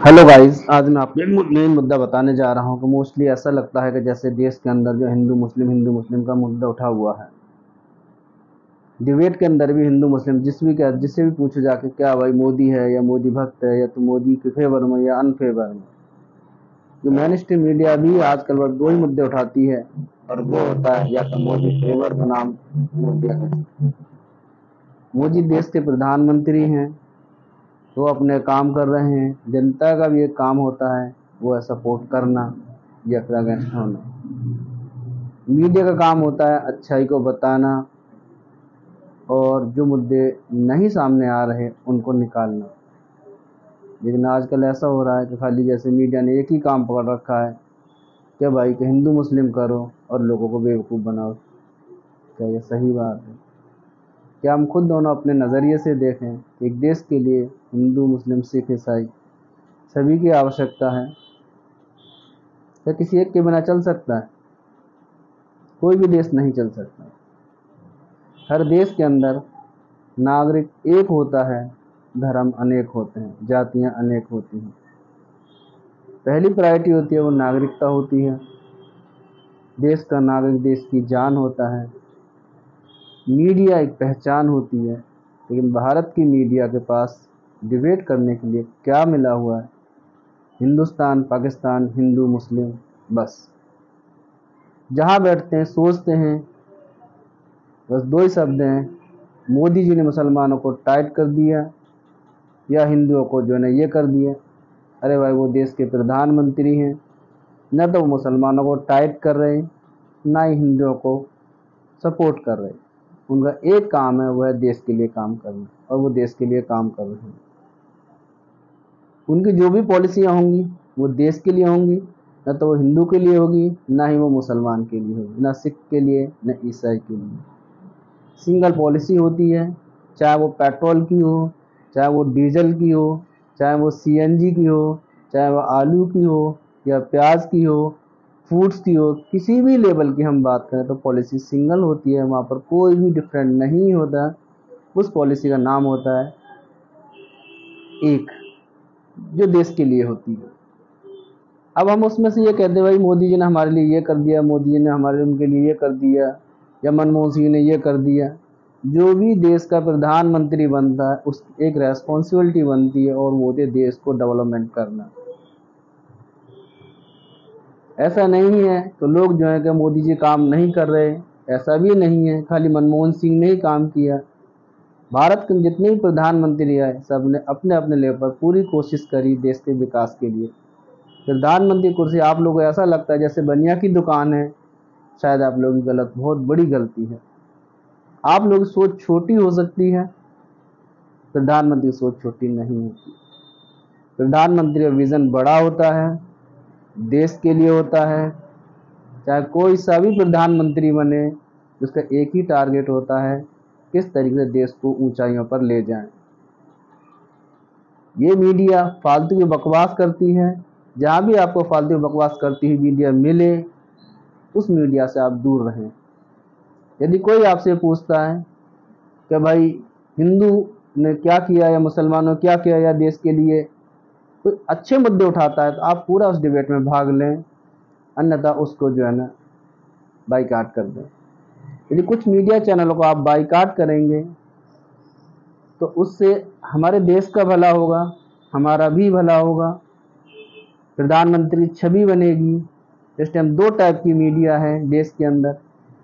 Hello guys, आज मैं आपको एक मेन मुद्दा बताने जा रहा हूँ कि मोस्टली ऐसा लगता है कि जैसे देश के अंदर जो हिंदू मुस्लिम का मुद्दा उठा हुआ है। डिबेट के अंदर भी हिंदू मुस्लिम जिससे भी पूछो जाके, क्या भाई मोदी है या मोदी भक्त है या तो मोदी के फेवर में या अनफेवर में। जो मेन स्ट्रीम मीडिया भी आजकल बस दो ही मुद्दे उठाती है, और वो होता है या तो मोदी फेवर बनाम मोदी है। मोदी देश के प्रधानमंत्री हैं, वो अपने काम कर रहे हैं। जनता का भी एक काम होता है वो है सपोर्ट करना या फिर अगेंस्ट होना। मीडिया का काम होता है अच्छाई को बताना और जो मुद्दे नहीं सामने आ रहे उनको निकालना। लेकिन आजकल ऐसा हो रहा है कि खाली जैसे मीडिया ने एक ही काम पकड़ रखा है कि भाई कि हिंदू मुस्लिम करो और लोगों को बेवकूफ़ बनाओ। क्या ये सही बात है? क्या हम खुद दोनों अपने नज़रिए से देखें कि एक देश के लिए हिंदू मुस्लिम सिख ईसाई सभी की आवश्यकता है? क्या किसी एक के बिना चल सकता है? कोई भी देश नहीं चल सकता। हर देश के अंदर नागरिक एक होता है, धर्म अनेक होते हैं, जातियां अनेक होती हैं। पहली प्रायोरिटी होती है वो नागरिकता होती है। देश का नागरिक देश की जान होता है। मीडिया एक पहचान होती है। लेकिन भारत की मीडिया के पास डिबेट करने के लिए क्या मिला हुआ है? हिंदुस्तान पाकिस्तान हिंदू मुस्लिम, बस जहाँ बैठते हैं सोचते हैं बस दो ही शब्द हैं, मोदी जी ने मुसलमानों को टाइट कर दिया या हिंदुओं को जो है ना ये कर दिया। अरे भाई, वो देश के प्रधानमंत्री हैं, न तो वो मुसलमानों को टाइट कर रहे हैं ना ही हिंदुओं को सपोर्ट कर रहे हैं। उनका एक काम है, वह है देश के लिए काम करना, और वो देश के लिए काम कर रहे हैं। उनकी जो भी पॉलिसियाँ होंगी वो देश के लिए होंगी, न तो वो हिंदू के लिए होगी ना ही वो मुसलमान के लिए होगी, न सिख के लिए न ईसाई के लिए। सिंगल पॉलिसी होती है, चाहे वो पेट्रोल की हो, चाहे वो डीजल की हो, चाहे वो सीएनजी की हो, चाहे वो आलू की हो या प्याज की हो, फूड्स की हो, किसी भी लेवल की हम बात करें तो पॉलिसी सिंगल होती है। वहाँ पर कोई भी डिफरेंट नहीं होता। उस पॉलिसी का नाम होता है एक, जो देश के लिए होती है। अब हम उसमें से ये कहते हैं भाई मोदी जी ने हमारे लिए ये कर दिया, मोदी जी ने हमारे उनके लिए ये कर दिया, या मनमोहन सिंह ने ये कर दिया। जो भी देश का प्रधानमंत्री बनता है उस एक रेस्पॉन्सिबिलिटी बनती है, और वो होती है देश को डेवलपमेंट करना। ऐसा नहीं है तो लोग जो है कि मोदी जी काम नहीं कर रहे, ऐसा भी नहीं है खाली मनमोहन सिंह ने ही काम किया। भारत के जितने भी प्रधानमंत्री आए सब ने अपने अपने लेवल पर पूरी कोशिश करी देश के विकास के लिए। प्रधानमंत्री कुर्सी आप लोगों को ऐसा लगता है जैसे बनिया की दुकान है, शायद आप लोगों की गलत, बहुत बड़ी गलती है। आप लोगों की सोच छोटी हो सकती है, प्रधानमंत्री की सोच छोटी नहीं होती। प्रधानमंत्री का विजन बड़ा होता है, देश के लिए होता है। चाहे कोई सा भी प्रधानमंत्री बने, उसका एक ही टारगेट होता है, किस तरीके से देश को ऊंचाइयों पर ले जाएं। ये मीडिया फालतू की बकवास करती है। जहाँ भी आपको फालतू की बकवास करती हुई मीडिया मिले, उस मीडिया से आप दूर रहें। यदि कोई आपसे पूछता है कि भाई हिंदू ने क्या किया या मुसलमानों ने क्या किया या देश के लिए, कोई अच्छे मुद्दे उठाता है तो आप पूरा उस डिबेट में भाग लें, अन्यथा उसको जो है ना बाइकाट कर दें। यदि कुछ मीडिया चैनलों को आप बाइकाट करेंगे तो उससे हमारे देश का भला होगा, हमारा भी भला होगा, प्रधानमंत्री छवि बनेगी। इस टाइम दो टाइप की मीडिया है देश के अंदर,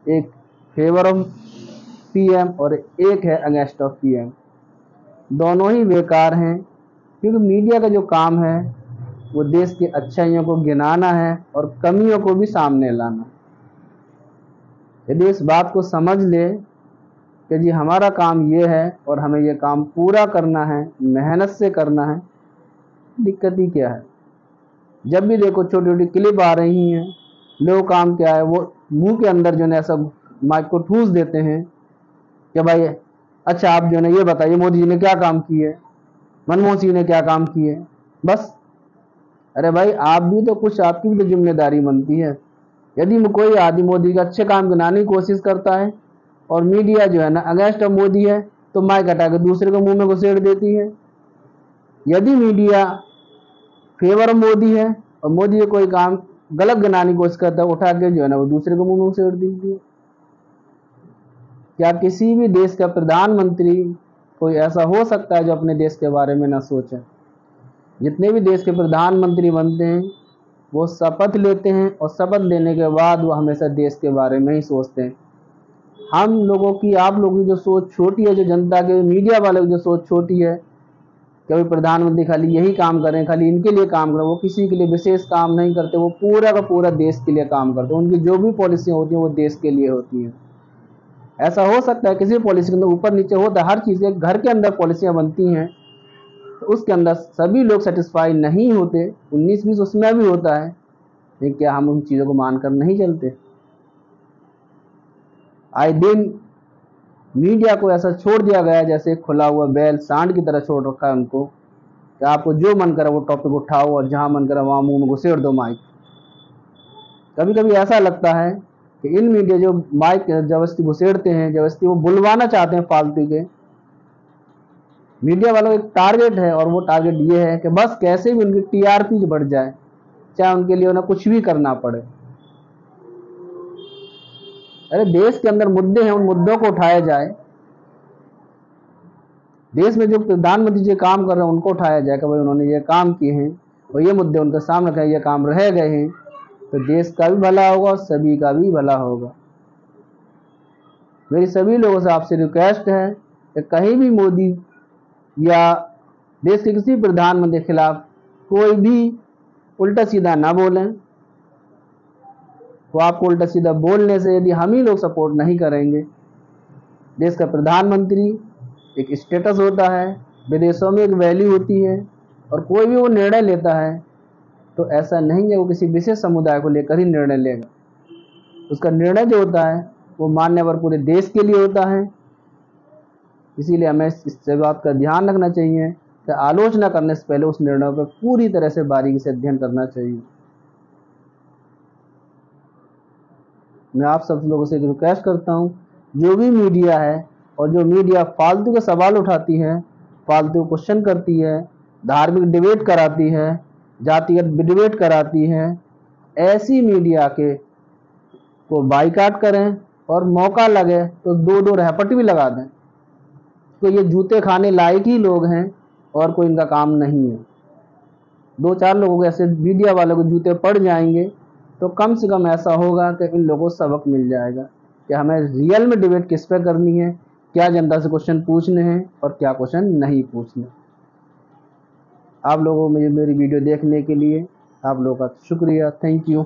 एक फेवर ऑफ पीएम और एक है अगेंस्ट ऑफ पीएम। दोनों ही बेकार हैं, क्योंकि मीडिया का जो काम है वो देश की अच्छाइयों को गिनाना है और कमियों को भी सामने लाना। यदि इस बात को समझ ले कि जी हमारा काम ये है और हमें ये काम पूरा करना है, मेहनत से करना है, दिक्कत ही क्या है? जब भी देखो छोटी छोटी क्लिप आ रही हैं, लोग काम क्या है, वो मुंह के अंदर जो है ऐसा माइक को ठूस देते हैं कि भाई अच्छा आप जो है ये बताइए मोदी जी ने क्या काम किए, मनमोहन सिंह ने क्या काम किए, बस। अरे भाई, आप भी तो कुछ, आपकी भी तो जिम्मेदारी बनती है। यदि कोई आदमी मोदी का अच्छे काम गिनाने की कोशिश करता है और मीडिया जो है ना अगेंस्ट ऑफ मोदी है, तो माइक हटा के दूसरे को मुंह में घुसेड़ देती है। यदि मीडिया फेवर मोदी है और मोदी कोई काम गलत गिनाने की कोशिश करता है, उठा के जो है ना वो दूसरे को मुंह में उड़ेड़ दीजिए। क्या किसी भी देश का प्रधानमंत्री कोई ऐसा हो सकता है जो अपने देश के बारे में ना सोचे? जितने भी देश के प्रधानमंत्री बनते हैं वो शपथ लेते हैं और शपथ लेने के बाद वो हमेशा देश के बारे में ही सोचते हैं। हम लोगों की, आप लोगों की जो सोच छोटी है, जो जनता के, मीडिया वालों की जो सोच छोटी है, कभी प्रधानमंत्री खाली यही काम करें, खाली इनके लिए काम करें, वो किसी के लिए विशेष काम नहीं करते, वो पूरा का पूरा देश के लिए काम करते हैं। उनकी जो भी पॉलिसी होती है वो देश के लिए होती है। ऐसा हो सकता है किसी पॉलिसी के अंदर ऊपर नीचे होता है, हर चीज़ के घर के अंदर पॉलिसियाँ बनती हैं तो उसके अंदर सभी लोग सेटिस्फाई नहीं होते, 19-20 उसमें भी होता है, लेकिन क्या हम उन चीज़ों को मानकर नहीं चलते? आए दिन मीडिया को ऐसा छोड़ दिया गया जैसे खुला हुआ बैल, सांड की तरह छोड़ रखा है उनको कि आपको जो मन करे वो टॉपिक उठाओ और जहां मन करे वहां मुंह में घुसेड़ दो माइक। कभी कभी ऐसा लगता है कि इन मीडिया जो माइक जबरदस्ती घुसेड़ते हैं, जबरदस्ती वो बुलवाना चाहते हैं फालतू के, मीडिया वालों का एक टारगेट है और वो टारगेट ये है कि बस कैसे भी उनकी टीआरपी बढ़ जाए, चाहे उनके लिए उन्हें कुछ भी करना पड़े। अरे देश के अंदर मुद्दे हैं, उन मुद्दों को उठाया जाए। देश में जो प्रधानमंत्री जी काम कर रहे हैं उनको उठाया जाए कि भाई उन्होंने ये काम किए हैं और ये मुद्दे उनके सामने रखे, ये काम रह गए हैं, तो देश का भी भला होगा और सभी का भी भला होगा। मेरी सभी लोगों से आपसे रिक्वेस्ट है कि कहीं भी मोदी या देश के किसी प्रधानमंत्री के खिलाफ कोई भी उल्टा सीधा ना बोलें। तो आपको उल्टा सीधा बोलने से यदि हम ही लोग सपोर्ट नहीं करेंगे, देश का प्रधानमंत्री एक स्टेटस होता है, विदेशों में एक वैल्यू होती है, और कोई भी वो निर्णय लेता है तो ऐसा नहीं है वो किसी विशेष समुदाय को लेकर ही निर्णय लेगा। उसका निर्णय जो होता है वो मान्यवर पूरे देश के लिए होता है। इसीलिए हमें इस बात का ध्यान रखना चाहिए कि आलोचना करने से पहले उस निर्णय पर पूरी तरह से बारीकी से अध्ययन करना चाहिए। मैं आप सब लोगों से एक रिक्वेस्ट करता हूँ, जो भी मीडिया है और जो मीडिया फालतू के सवाल उठाती है, फालतू क्वेश्चन करती है, धार्मिक डिबेट कराती है, जातिगत डिबेट कराती है, ऐसी मीडिया के को बाइकाट करें और मौका लगे तो 2-2 रैपट भी लगा दें। तो ये जूते खाने लायक ही लोग हैं और कोई इनका काम नहीं है। 2-4 लोगों के ऐसे मीडिया वालों को जूते पड़ जाएंगे तो कम से कम ऐसा होगा कि इन लोगों को सबक मिल जाएगा कि हमें रियल में डिबेट किस पे करनी है, क्या जनता से क्वेश्चन पूछने हैं और क्या क्वेश्चन नहीं पूछने। आप लोगों को मेरी वीडियो देखने के लिए आप लोगों का शुक्रिया, थैंक यू।